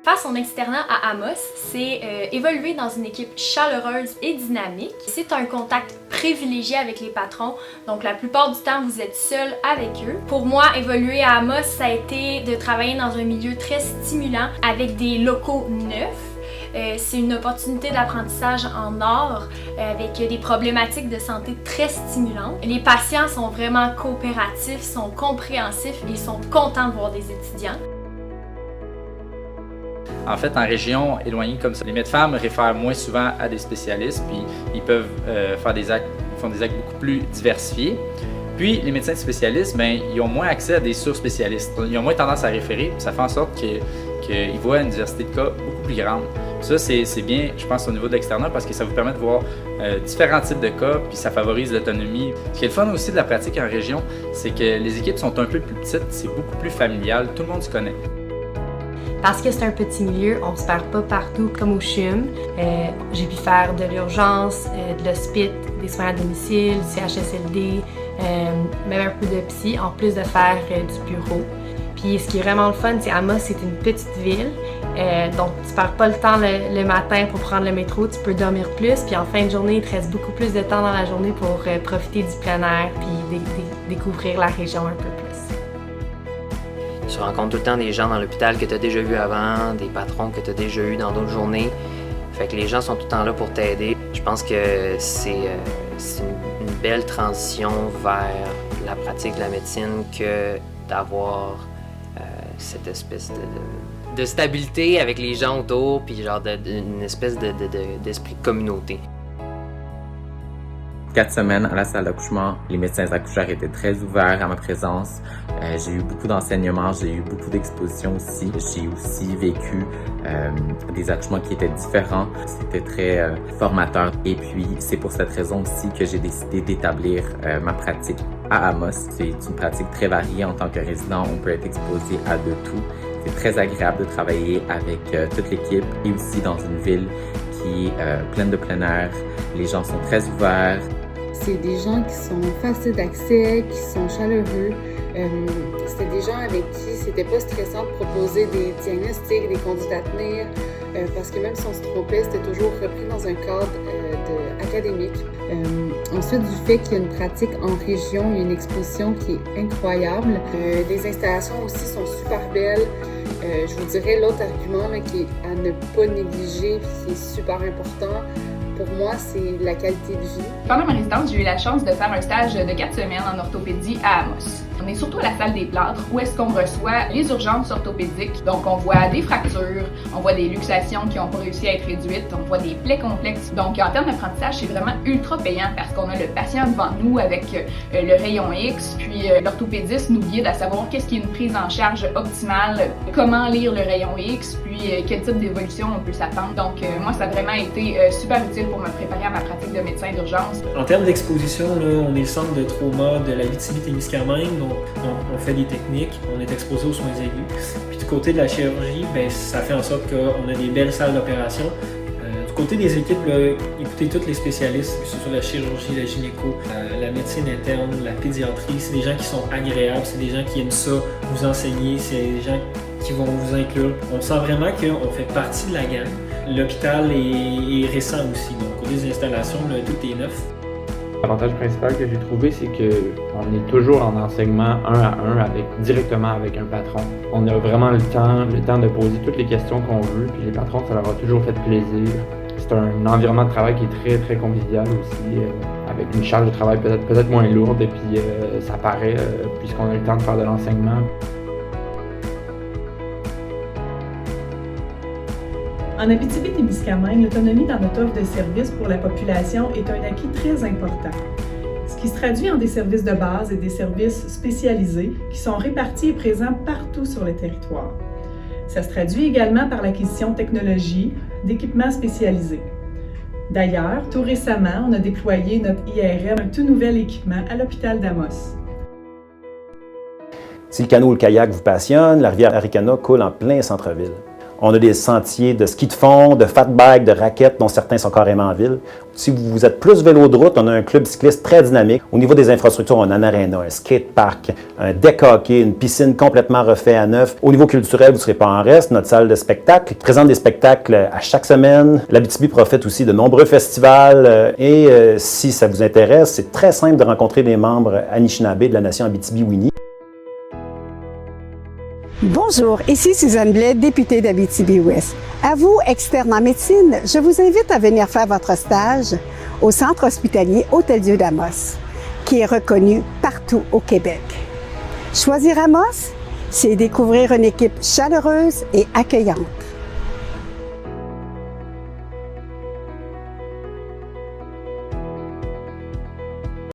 Faire son externat à Amos, c'est évoluer dans une équipe chaleureuse et dynamique. C'est un contact privilégié avec les patrons, donc la plupart du temps vous êtes seul avec eux. Pour moi, évoluer à Amos, ça a été de travailler dans un milieu très stimulant avec des locaux neufs. C'est une opportunité d'apprentissage en or avec des problématiques de santé très stimulantes. Les patients sont vraiment coopératifs, sont compréhensifs et sont contents de voir des étudiants. En fait, en région éloignée comme ça, les médecins réfèrent moins souvent à des spécialistes, puis ils peuvent faire des actes, font des actes beaucoup plus diversifiés. Puis, les médecins spécialistes, ils ont moins accès à des surspécialistes. Ils ont moins tendance à référer, puis ça fait en sorte qu'ils voient une diversité de cas beaucoup plus grande. Ça, c'est bien, je pense, au niveau de l'externat, parce que ça vous permet de voir différents types de cas, puis ça favorise l'autonomie. Ce qui est le fun aussi de la pratique en région, c'est que les équipes sont un peu plus petites, c'est beaucoup plus familial, tout le monde se connaît. Parce que c'est un petit milieu, on ne se perd pas partout comme au CHUM. J'ai pu faire de l'urgence, de l'hospice, des soins à domicile, du CHSLD, même un peu de psy, en plus de faire du bureau. Puis ce qui est vraiment le fun, c'est Amos, c'est une petite ville, donc tu perds pas le temps le matin pour prendre le métro, tu peux dormir plus, puis en fin de journée, il te reste beaucoup plus de temps dans la journée pour profiter du plein air, puis découvrir la région un peu plus. Tu rencontres tout le temps des gens dans l'hôpital que tu as déjà vus avant, des patrons que tu as déjà eus dans d'autres journées. Fait que les gens sont tout le temps là pour t'aider. Je pense que c'est une belle transition vers la pratique de la médecine que d'avoir cette espèce de stabilité avec les gens autour, puis genre une espèce d'esprit de communauté. 4 semaines à la salle d'accouchement, les médecins accoucheurs étaient très ouverts à ma présence. J'ai eu beaucoup d'enseignements, j'ai eu beaucoup d'expositions aussi. J'ai aussi vécu des accouchements qui étaient différents. C'était très formateur. Et puis, c'est pour cette raison aussi que j'ai décidé d'établir ma pratique à Amos. C'est une pratique très variée. En tant que résident, on peut être exposé à de tout. C'est très agréable de travailler avec toute l'équipe et aussi dans une ville qui est pleine de plein air. Les gens sont très ouverts. C'est des gens qui sont faciles d'accès, qui sont chaleureux. C'était des gens avec qui c'était pas stressant de proposer des diagnostics, des conduites à tenir, parce que même si on se trompait, c'était toujours repris dans un cadre académique. Ensuite, du fait qu'il y a une pratique en région, il y a une exposition qui est incroyable. Les installations aussi sont super belles. Je vous dirais l'autre argument là, qui est à ne pas négliger, qui est super important. Pour moi, c'est la qualité de vie. Pendant ma résidence, j'ai eu la chance de faire un stage de 4 semaines en orthopédie à Amos. On est surtout à la salle des plâtres où est-ce qu'on reçoit les urgences orthopédiques. Donc, on voit des fractures, on voit des luxations qui n'ont pas réussi à être réduites, on voit des plaies complexes. Donc, en termes d'apprentissage, c'est vraiment ultra payant parce qu'on a le patient devant nous avec le rayon X, puis l'orthopédiste nous guide à savoir qu'est-ce qui est une prise en charge optimale, comment lire le rayon X, puis quel type d'évolution on peut s'attendre. Donc, moi, ça a vraiment été super utile pour me préparer à ma pratique de médecin d'urgence. En termes d'exposition, là, on est le centre de trauma de l'Abitibi-Témiscamingue, donc on fait des techniques, on est exposé aux soins aigus. Puis du côté de la chirurgie, ça fait en sorte qu'on a des belles salles d'opération. Du côté des équipes, là, écoutez tous les spécialistes, que ce soit la chirurgie, la gynéco, la médecine interne, la pédiatrie, c'est des gens qui sont agréables, c'est des gens qui aiment ça, vous enseigner, c'est des gens qui vont vous inclure. On sent vraiment qu'on fait partie de la gang. L'hôpital est récent aussi, donc côté des installations, là, tout est neuf. L'avantage principal que j'ai trouvé, c'est qu'on est toujours en enseignement 1 à 1 directement avec un patron. On a vraiment le temps de poser toutes les questions qu'on veut, puis les patrons, ça leur a toujours fait plaisir. C'est un environnement de travail qui est très, très convivial aussi, avec une charge de travail peut-être moins lourde, et puis ça paraît puisqu'on a le temps de faire de l'enseignement. En Abitibi-Témiscamingue, l'autonomie dans notre offre de services pour la population est un acquis très important, ce qui se traduit en des services de base et des services spécialisés qui sont répartis et présents partout sur le territoire. Ça se traduit également par l'acquisition de technologies, d'équipements spécialisés. D'ailleurs, tout récemment, on a déployé notre IRM, un tout nouvel équipement à l'hôpital d'Amos. Si le canot ou le kayak vous passionne, la rivière Arikana coule en plein centre-ville. On a des sentiers de ski de fond, de fat bike, de raquettes, dont certains sont carrément en ville. Si vous êtes plus vélo de route, on a un club cycliste très dynamique. Au niveau des infrastructures, on a un aréna, un skatepark, un deck hockey, une piscine complètement refait à neuf. Au niveau culturel, vous ne serez pas en reste. Notre salle de spectacle présente des spectacles à chaque semaine. L'Abitibi profite aussi de nombreux festivals. Si ça vous intéresse, c'est très simple de rencontrer les membres Anishinaabe de la nation Abitibi-Winni. Bonjour, ici Suzanne Blais, députée d'Abitibi-Ouest. À vous, externes en médecine, je vous invite à venir faire votre stage au Centre hospitalier Hôtel-Dieu d'Amos, qui est reconnu partout au Québec. Choisir Amos, c'est découvrir une équipe chaleureuse et accueillante.